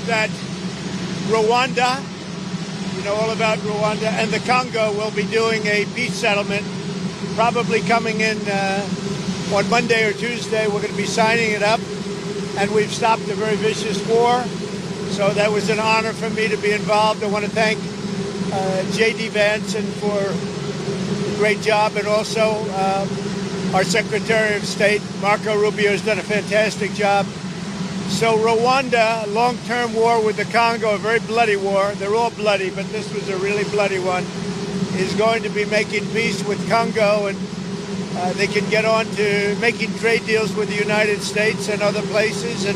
that Rwanda, you know all about Rwanda, and the Congo will be doing a peace settlement, probably coming in on Monday or Tuesday. We're going to be signing it up, and we've stopped a very vicious war. So that was an honor for me to be involved. I want to thank J.D. Vance for a great job, and also our Secretary of State, Marco Rubio, has done a fantastic job. So Rwanda, long-term war with the Congo, a very bloody war. They're all bloody, but this was a really bloody one, is going to be making peace with Congo, and they can get on to making trade deals with the United States and other places and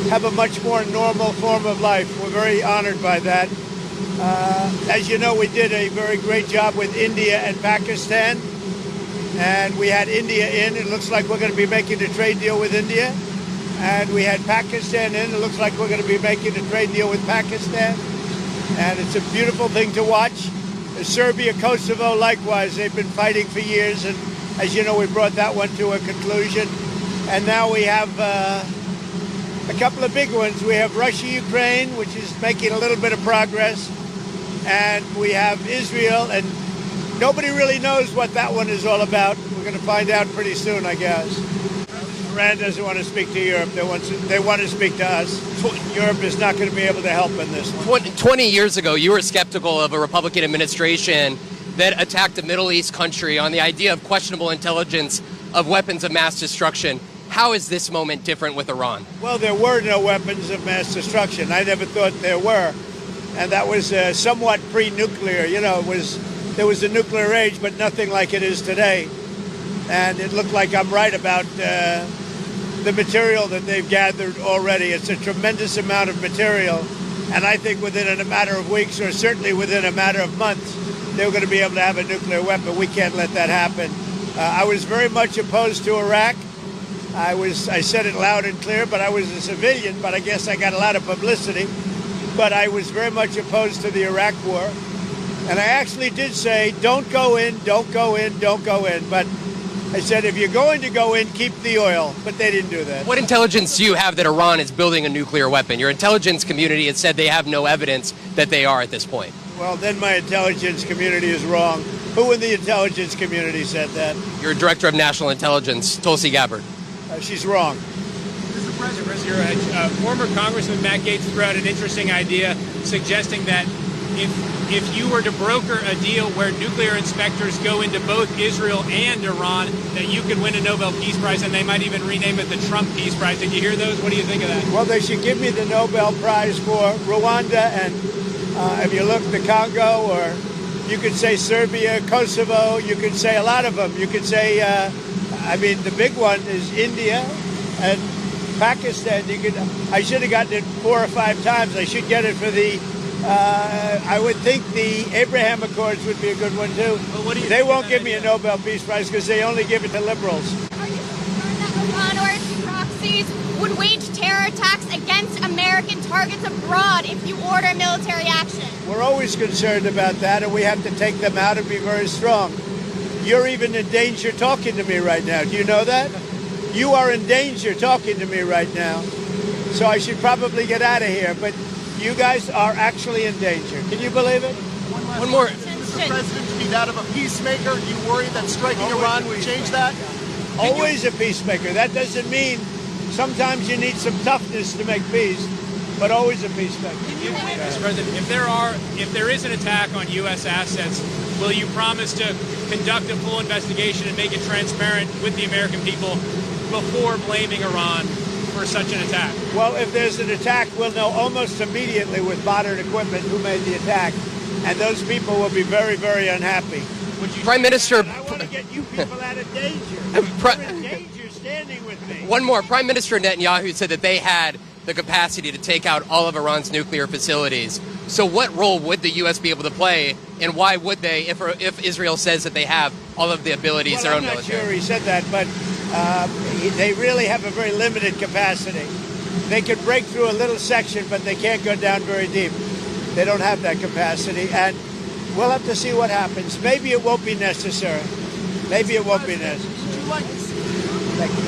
have a much more normal form of life. We're very honored by that. As you know, we did a very great job with India and Pakistan, and we had India in. It looks like we're going to be making a trade deal with India. And we had Pakistan in. It looks like we're going to be making a trade deal with Pakistan. And it's a beautiful thing to watch. Serbia, Kosovo, likewise, they've been fighting for years. And as you know, we brought that one to a conclusion. And now we have a couple of big ones. We have Russia, Ukraine, which is making a little bit of progress. And we have Israel, and nobody really knows what that one is all about. We're going to find out pretty soon, I guess. Iran doesn't want to speak to Europe. They want to speak to us. Europe is not going to be able to help in this one. 20 years ago, you were skeptical of a Republican administration that attacked a Middle East country on the idea of questionable intelligence of weapons of mass destruction. How is this moment different with Iran? Well, there were no weapons of mass destruction. I never thought there were. And that was somewhat pre-nuclear. You know, there was a nuclear age, but nothing like it is today. And it looked like I'm right about the material that they've gathered already. It's a tremendous amount of material. And I think within a matter of weeks, or certainly within a matter of months, they're going to be able to have a nuclear weapon. We can't let that happen. I was very much opposed to Iraq. I said it loud and clear, but I was a civilian, but I guess I got a lot of publicity. But I was very much opposed to the Iraq war. And I actually did say, don't go in, don't go in, don't go in. But I said, if you're going to go in, keep the oil. But they didn't do that. What intelligence do you have that Iran is building a nuclear weapon? Your intelligence community has said they have no evidence that they are at this point. Well, then my intelligence community is wrong. Who in the intelligence community said that? Your director of national intelligence, Tulsi Gabbard. She's wrong. Mr. President, former Congressman Matt Gaetz threw out an interesting idea suggesting that if you were to broker a deal where nuclear inspectors go into both Israel and Iran, that you could win a Nobel Peace Prize, and they might even rename it the Trump Peace Prize. Did you hear those? What do you think of that? Well, they should give me the Nobel Prize for Rwanda, and if you look, the Congo, or you could say Serbia, Kosovo, you could say a lot of them. You could say, the big one is India and Pakistan. I should have gotten it 4 or 5 times. I should get it for the I would think the Abraham Accords would be a good one, too. Well, they won't give me a Nobel Peace Prize because they only give it to liberals. Are you concerned that Iran or its proxies would wage terror attacks against American targets abroad if you order military action? We're always concerned about that, and we have to take them out and be very strong. You're even in danger talking to me right now. Do you know that? You are in danger talking to me right now. So I should probably get out of here, but you guys are actually in danger. Can you believe it? One more. Mr. President, to be that of a peacemaker, do you worry that striking Iran would change that? Always a peacemaker. That doesn't mean sometimes you need some toughness to make peace, but always a peacemaker. Mr. President, if there is an attack on U.S. assets, will you promise to conduct a full investigation and make it transparent with the American people before blaming Iran for such an attack? Well, if there's an attack, we'll know almost immediately with modern equipment who made the attack, and those people will be very, very unhappy. Prime Minister, I want to get you people out of danger. You're in danger standing with me. One more. Prime Minister Netanyahu said that they had the capacity to take out all of Iran's nuclear facilities. So what role would the U.S. be able to play, and why would they, if Israel says that they have all of the abilities, their own military? I'm not sure he said that, but they really have a very limited capacity. They can break through a little section, but they can't go down very deep. They don't have that capacity, and we'll have to see what happens. Maybe it won't be necessary. Maybe it won't be necessary. Thank you.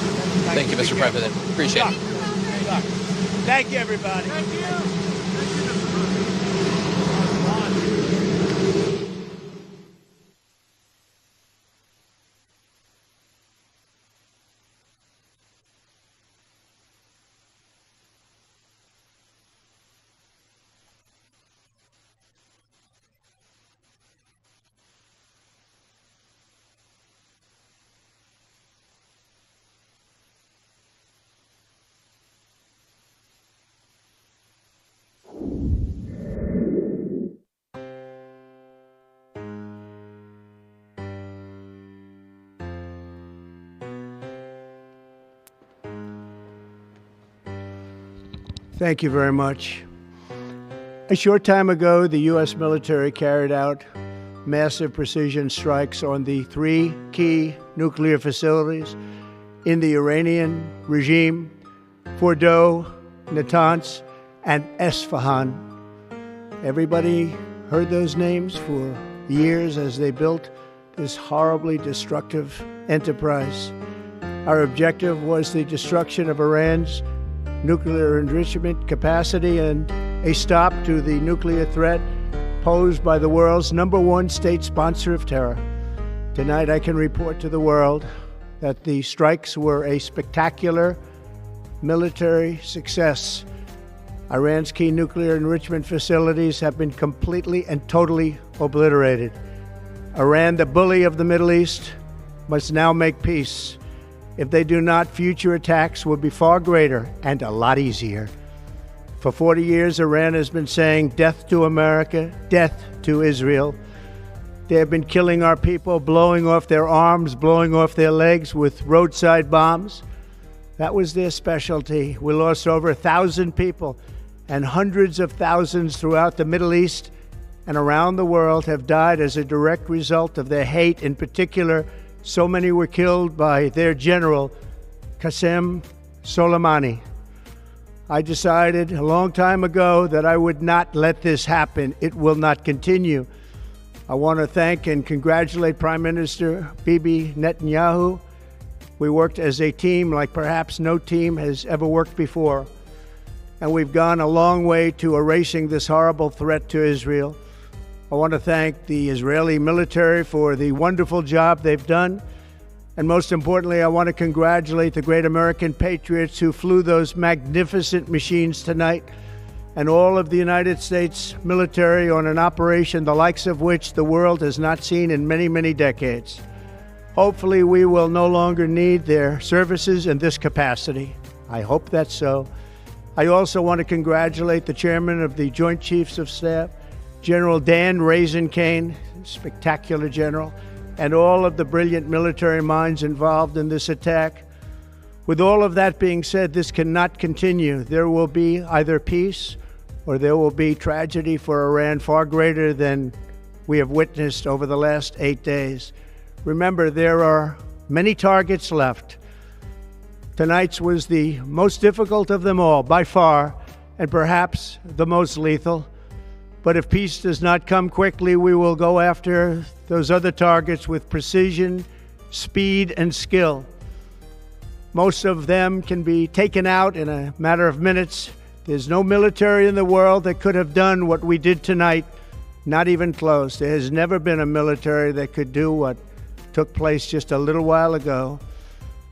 Thank you, Mr. President. Appreciate it. Thank you, everybody. Thank you. Thank you very much. A short time ago, the U.S. military carried out massive precision strikes on the 3 key nuclear facilities in the Iranian regime: Fordow, Natanz, and Esfahan. Everybody heard those names for years as they built this horribly destructive enterprise. Our objective was the destruction of Iran's nuclear enrichment capacity and a stop to the nuclear threat posed by the world's #1 state sponsor of terror. Tonight, I can report to the world that the strikes were a spectacular military success. Iran's key nuclear enrichment facilities have been completely and totally obliterated. Iran, the bully of the Middle East, must now make peace. If they do not, future attacks will be far greater and a lot easier. For 40 years, Iran has been saying death to America, death to Israel. They have been killing our people, blowing off their arms, blowing off their legs with roadside bombs. That was their specialty. We lost over 1,000 people, and hundreds of thousands throughout the Middle East and around the world have died as a direct result of their hate. In particular, so many were killed by their general, Qasem Soleimani. I decided a long time ago that I would not let this happen. It will not continue. I want to thank and congratulate Prime Minister Bibi Netanyahu. We worked as a team like perhaps no team has ever worked before. And we've gone a long way to erasing this horrible threat to Israel. I want to thank the Israeli military for the wonderful job they've done. And most importantly, I want to congratulate the great American patriots who flew those magnificent machines tonight, and all of the United States military on an operation the likes of which the world has not seen in many, many decades. Hopefully, we will no longer need their services in this capacity. I hope that's so. I also want to congratulate the chairman of the Joint Chiefs of Staff, General Dan Raisin Kane, spectacular general, and all of the brilliant military minds involved in this attack. With all of that being said, this cannot continue. There will be either peace or there will be tragedy for Iran far greater than we have witnessed over the last 8 days. Remember, there are many targets left. Tonight's was the most difficult of them all, by far, and perhaps the most lethal. But if peace does not come quickly, we will go after those other targets with precision, speed, and skill. Most of them can be taken out in a matter of minutes. There's no military in the world that could have done what we did tonight, not even close. There has never been a military that could do what took place just a little while ago.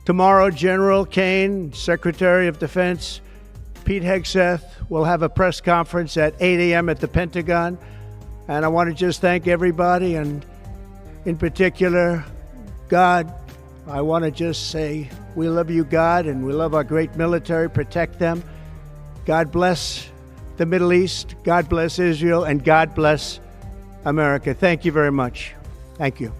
Tomorrow, General Kane, Secretary of Defense, Pete Hegseth will have a press conference at 8 a.m. at the Pentagon. And I want to just thank everybody, and in particular, God. I want to just say we love you, God, and we love our great military. Protect them. God bless the Middle East. God bless Israel, and God bless America. Thank you very much. Thank you.